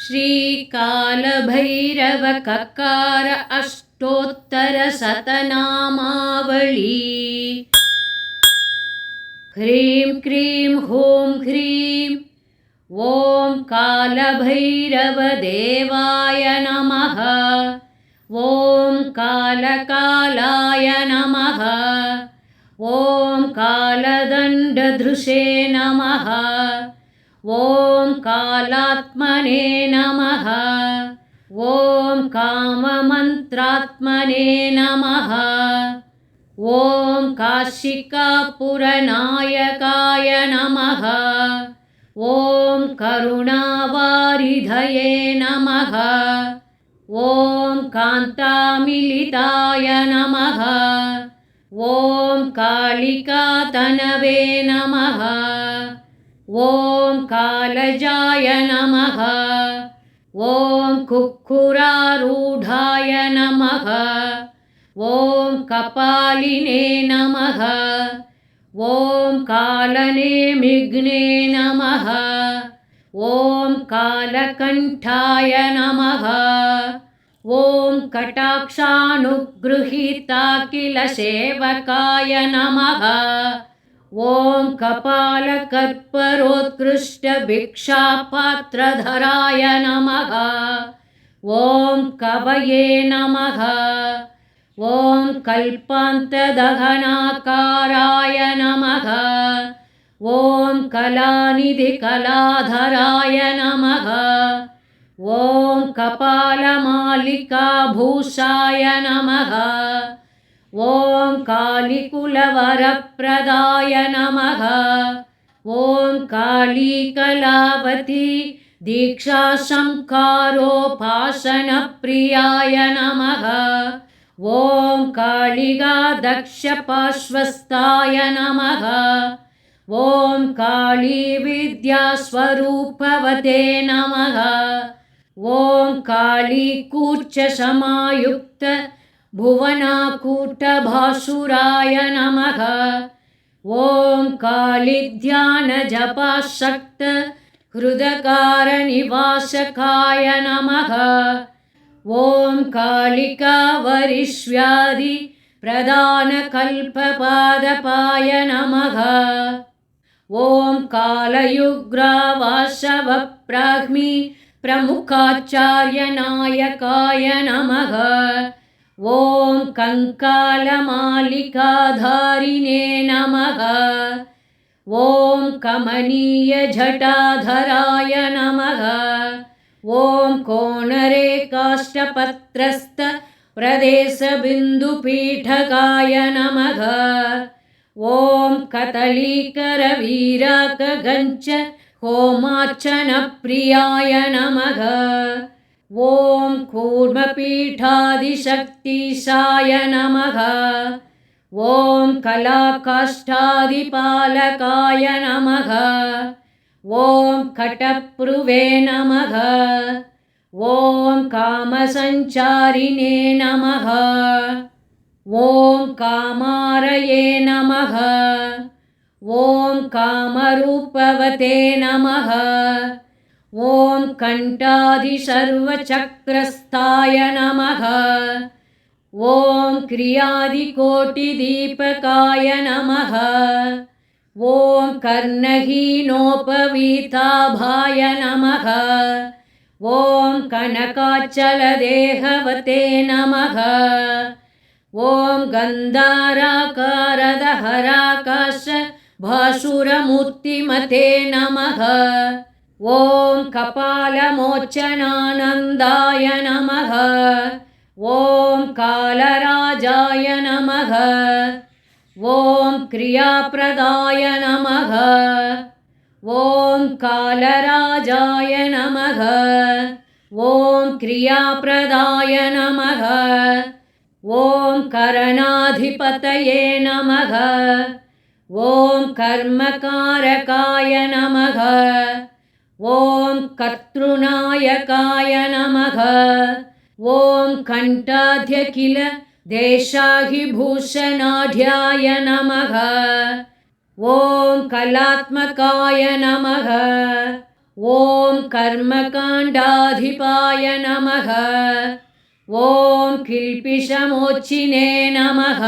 श्रीकालभैरव ककार अष्टोत्तर शतनामावली। ह्रीं क्रीं हूं ह्रीं ॐ कालभैरव देवाय नमः। ॐ कालकालाय नमः। ॐ कालदण्डधृषे नमः। ॐ कालात्मने नमः। ॐ काममन्त्रात्मने नमः। ॐ काशिकापुरनायकाय नमः। ॐ करुणावारिधये नमः। ॐ कान्तामिलिताय नमः। ॐ कालिकातनवे नमः। ॐ कालजाय नमः। ॐ कुक्कुरारूढाय नमः। ॐ कपालिने नमः। ॐ कालनेमिघ्ने नमः। ॐ कालकण्ठाय नमः। ॐ कटाक्षानुगृहीताखिलसेवकाय नमः। ॐ कपालकर्परोत्कृष्टभिक्षापात्रधराय नमः। ॐ कवये नमः। ॐ कल्पान्तदहनाकाराय नमः। ॐ कलानिधिकलाधराय नमः। ॐ कपालमालिकाभूषाय नमः। ॐ कालीकुलवरप्रदाय नमः। ॐ कालीकलावती दीक्षासंकारोपासनप्रियाय नमः। ॐ कालिका दक्षपार्श्वस्थाय नमः। ॐ कालीविद्यास्वरूपवते नमः। ॐ कालीकूर्चसमायुक्त भुवनाकूटभासुराय नमः। ॐ कालीध्यानजपासक्त हृदकारनिवासकाय नमः। ॐ कालिकावरिष्व्याधि प्रदानकल्पपादपाय नमः। ॐ कालयुग्रावासवप्राह्मी प्रमुखाचार्यनायकाय नमः। ॐ कङ्कालमालिकाधारिणे नमः। ॐ कमनीयजटाधराय नमः। ॐ कोणरेकाष्टपत्रस्थ प्रदेशबिन्दुपीठकाय नमः। ॐ कदलीकरवीराकगञ्च होमार्चनप्रियाय नमः। ॐ कूर्मपीठादिशक्तिशाय नमः। ॐ कलाकाष्ठादिपालकाय नमः। ॐ कटप्रुवे नमः। ॐ कामसञ्चारिणे नमः। ॐ कामारये नमः। ॐ कामरूपवते नमः। ॐ कण्ठादिसर्वचक्रस्थाय नमः। ॐ क्रियादिकोटिदीपकाय नमः। ॐ कर्णहीनोपवीताभाय नमः। ॐ कनकाचलदेहवते नमः। ॐ गन्धाराकारदहराकाश भासुरमूर्तिमते नमः। ॐ कपालमोचनानन्दाय नमः। ॐ कालराजाय नमः। ॐ क्रियाप्रदाय नमः। ॐ कालराजाय नमः। ॐ क्रियाप्रदाय नमः। ॐ करणाधिपतये नमः। ॐ कर्मकारकाय नमः। ॐ कर्तृनायकाय नमः। ॐ कण्ठाध्यखिल देशाहिभूषणाढ्याय नमः। ॐ कलात्मकाय नमः। ॐ कर्मकाण्डाधिपाय नमः। ॐ किल्पिषमोचिने नमः।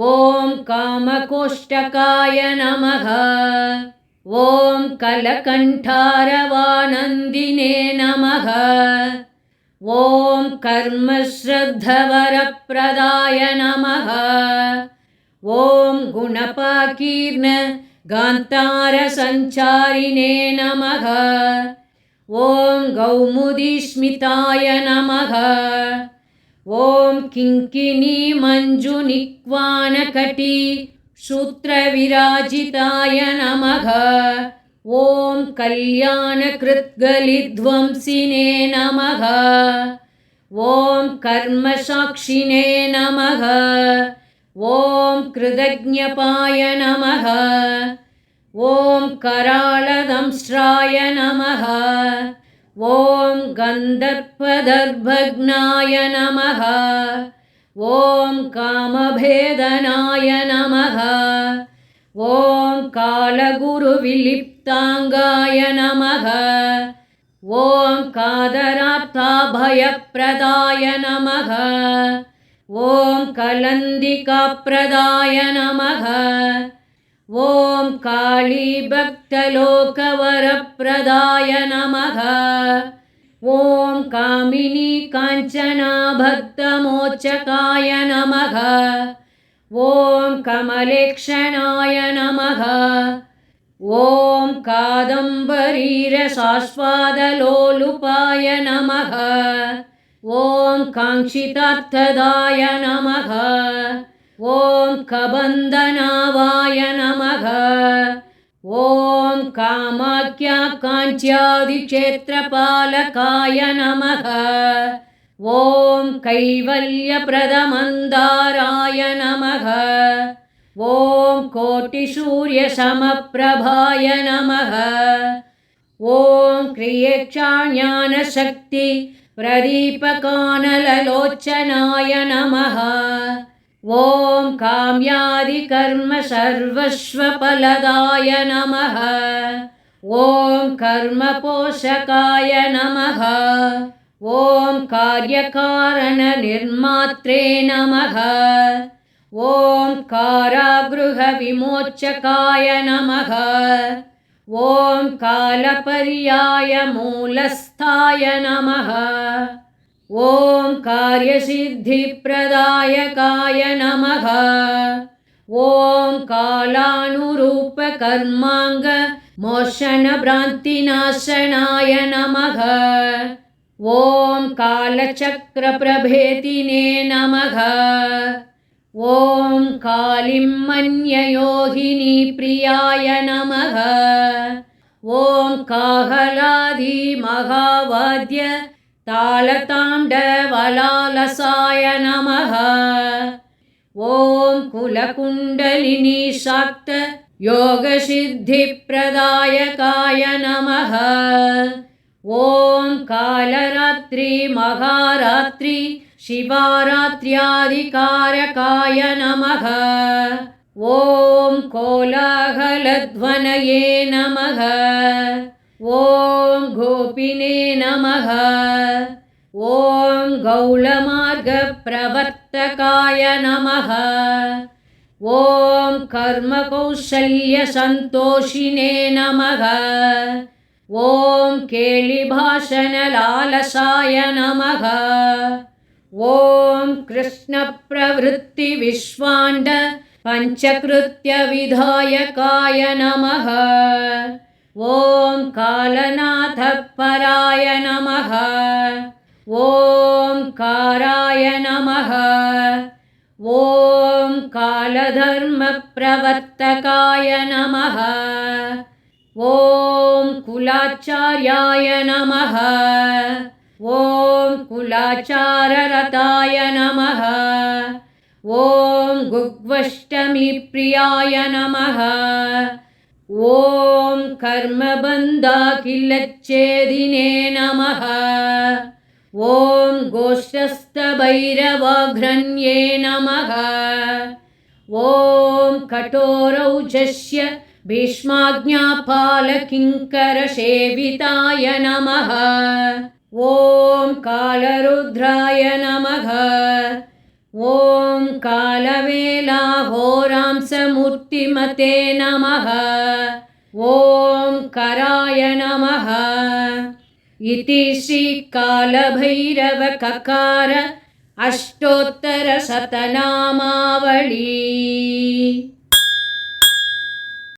ॐ कामकोष्टकाय नमः। ॐ कलकण्ठारवानन्दिने नमः। ॐ कर्मश्रद्धवरप्रदाय नमः। ॐ गुणपाकीर्न गान्तारसञ्चारिणे नमः। ॐ गौमुदीस्मिताय नमः। ॐ किङ्किणीमञ्जुनिक्वाणकटी सूत्रविराजिताय नमः। ॐ कल्याणकृद्गलिध्वंसिने नमः। ॐ कर्मसाक्षिणे नमः। ॐ कृतज्ञपाय नमः। ॐ कराळदंष्ट्राय नमः। ॐ गन्धर्पदर्भग्नाय नमः। ॐ कामभेदनाय नमः। ॐ कालगुरुविलिप्ताङ्गाय नमः। ॐ कादरार्थाभयप्रदाय नमः। ॐ कलन्दिकाप्रदाय नमः। ॐ कालीभक्तलोकवरप्रदाय नमः। ॐ कामिनी काञ्चनाभक्तमोचकाय नमः। ॐ कमलेक्षणाय नमः। ॐ कादम्बरीरसास्वादलोलुपाय नमः। ॐ काङ्क्षितार्थदाय नमः। ॐ कबन्धनावाय नमः। ॐ कामाख्याकाञ्च्यादिक्षेत्रपालकाय नमः। ॐ कैवल्यप्रदमन्दाराय नमः। ॐ कोटिसूर्यसमप्रभाय नमः। ॐ क्रियेक्षाज्ञानशक्ति प्रदीपकानललोचनाय नमः। ॐ काम्यादिकर्मसर्वस्वफलदाय नमः। ॐ कर्मपोषकाय नमः। ॐ कार्यकारणनिर्मात्रे नमः। ॐ कारागृहविमोचकाय नमः। ॐ कालपर्यायमूलस्थाय नमः। ॐ कार्यसिद्धिप्रदायकाय नमः। ॐ कालानुरूपकर्माङ्गमोचनभ्रान्तिनाशनाय नमः। ॐ कालचक्रप्रभेदिने नमः। ॐ कालिमन्ययोगिनीप्रियाय नमः। ॐ काहलादिमहावाद्य तालताण्डवलालसाय नमः। ॐ कुलकुण्डलिनी शाक्त योगसिद्धिप्रदायकाय नमः। ॐ कालरात्रि महारात्रि शिवरात्र्यादिकारकाय नमः। ॐ कोलाहलध्वनये नमः। ॐ गोपिने नमः। ॐ गौळमार्गप्रवर्तकाय नमः। ॐ कर्मकौशल्यसन्तोषिणे नमः। ॐ केलिभाषणलालसाय नमः। ॐ कृष्णप्रवृत्तिविश्वाण्ड पञ्चकृत्यविधायकाय नमः। ॐ कालनाथपराय नमः। ॐ काराय नमः। ॐ कालधर्मप्रवर्तकाय नमः। ॐ कुलाचार्याय नमः। ॐ कुलाचाररताय नमः। ॐ गुग्वष्टमीप्रियाय नमः। ॐ कर्मबन्धाखिलच्छेदिने नमः। ॐ गोष्ठस्थभैरवाघ्रण्ये नमः। ॐ कठोरौजस्य भीष्माज्ञापालकिङ्करसेविताय नमः। ॐ कालरुद्राय नमः। ॐ कालवेलाहोरांसमूर्तिमते नमः। ॐ कराय नमः। इति श्रीकालभैरवककार अष्टोत्तरशतनामावली।